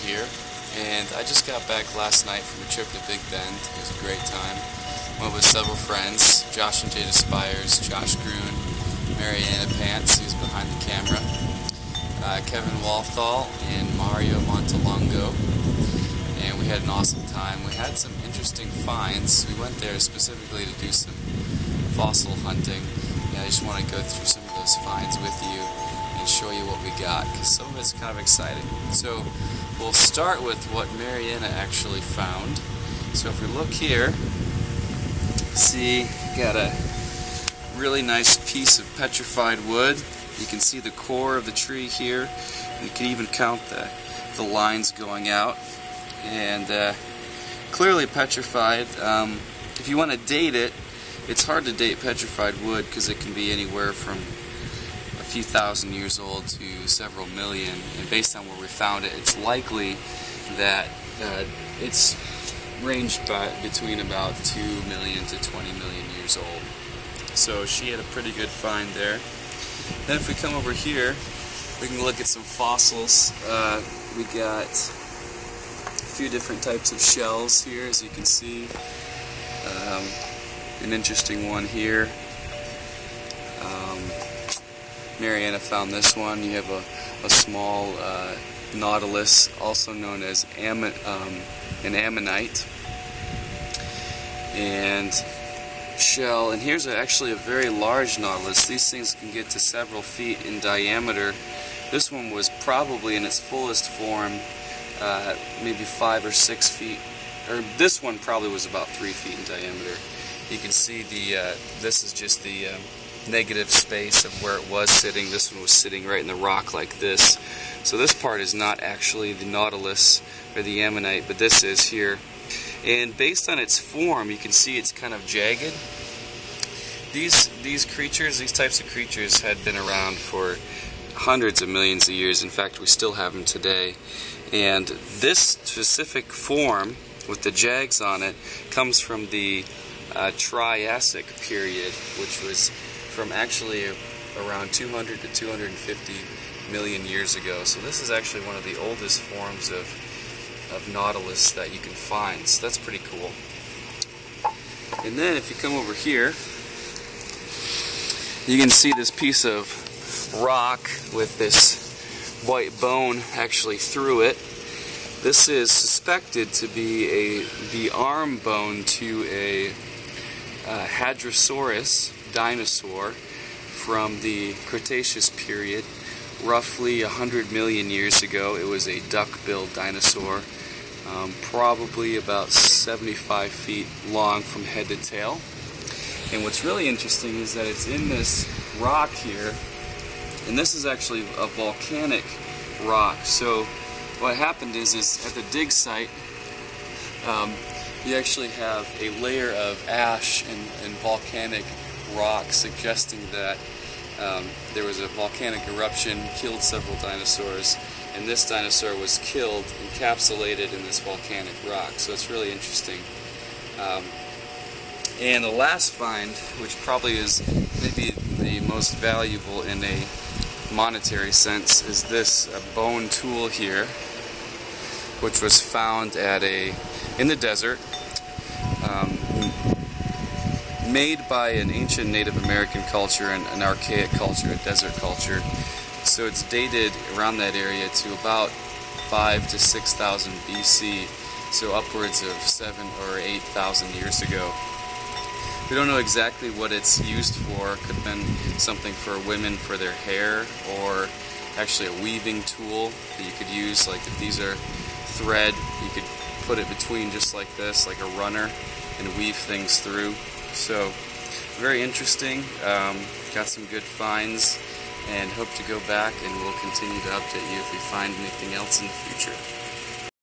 here, and I just got back last night from a trip to Big Bend. It was a great time. Went with several friends, Josh and Jada Spires, Josh Gruen, Mariana Pants, who's behind the camera, Kevin Walthall, and Mario Montalongo, and we had an awesome time. We had some interesting finds. We went there specifically to do some fossil hunting, and I just want to go through some of those finds with you and show you what we got, because some of it's kind of exciting. So we'll start with what Mariana actually found. So if we look here, see, got a really nice piece of petrified wood. You can see the core of the tree here. You can even count the lines going out, and clearly petrified. If you want to date it, it's hard to date petrified wood because it can be anywhere from a few thousand years old to several million, and based on where we found it, it's likely that it's ranged between about 2 million to 20 million years old. So she had a pretty good find there. Then if we come over here, we can look at some fossils. We got a few different types of shells here, as you can see. An interesting one here. Mariana found this one. You have a small nautilus, also known as an ammonite, and shell. And here's actually a very large nautilus. These things can get to several feet in diameter. This one was probably in its fullest form maybe 5 or 6 feet, or this one probably was about 3 feet in diameter. You can see this is just the negative space of where it was sitting. This one was sitting right in the rock like this. So this part is not actually the nautilus or the ammonite, but this is here. And based on its form, you can see it's kind of jagged. These creatures, these types of creatures, had been around for hundreds of millions of years. In fact, we still have them today. And this specific form with the jags on it comes from the Triassic period, which was from actually around 200 to 250 million years ago. So this is actually one of the oldest forms of nautilus that you can find. So that's pretty cool. And then if you come over here, you can see this piece of rock with this white bone actually through it. This is suspected to be the arm bone to a Hadrosaurus dinosaur from the Cretaceous period, roughly 100 million years ago. It was a duck-billed dinosaur, probably about 75 feet long from head to tail. And what's really interesting is that it's in this rock here, and this is actually a volcanic rock. So what happened is at the dig site, you actually have a layer of ash and volcanic rock, suggesting that there was a volcanic eruption, killed several dinosaurs, and this dinosaur was killed, encapsulated in this volcanic rock. So it's really interesting. And the last find, which probably is maybe the most valuable in a monetary sense, is this bone tool here, which was found in the desert, made by an ancient Native American culture and an archaic culture, a desert culture. So it's dated around that area to about 5,000 to 6,000 BC, so upwards of 7,000 or 8,000 years ago. We don't know exactly what it's used for. It could have been something for women for their hair, or actually a weaving tool that you could use. Like if these are thread, you could put it between just like this, like a runner, and weave things through. So very interesting. Got some good finds, and hope to go back, and we'll continue to update you if we find anything else in the future.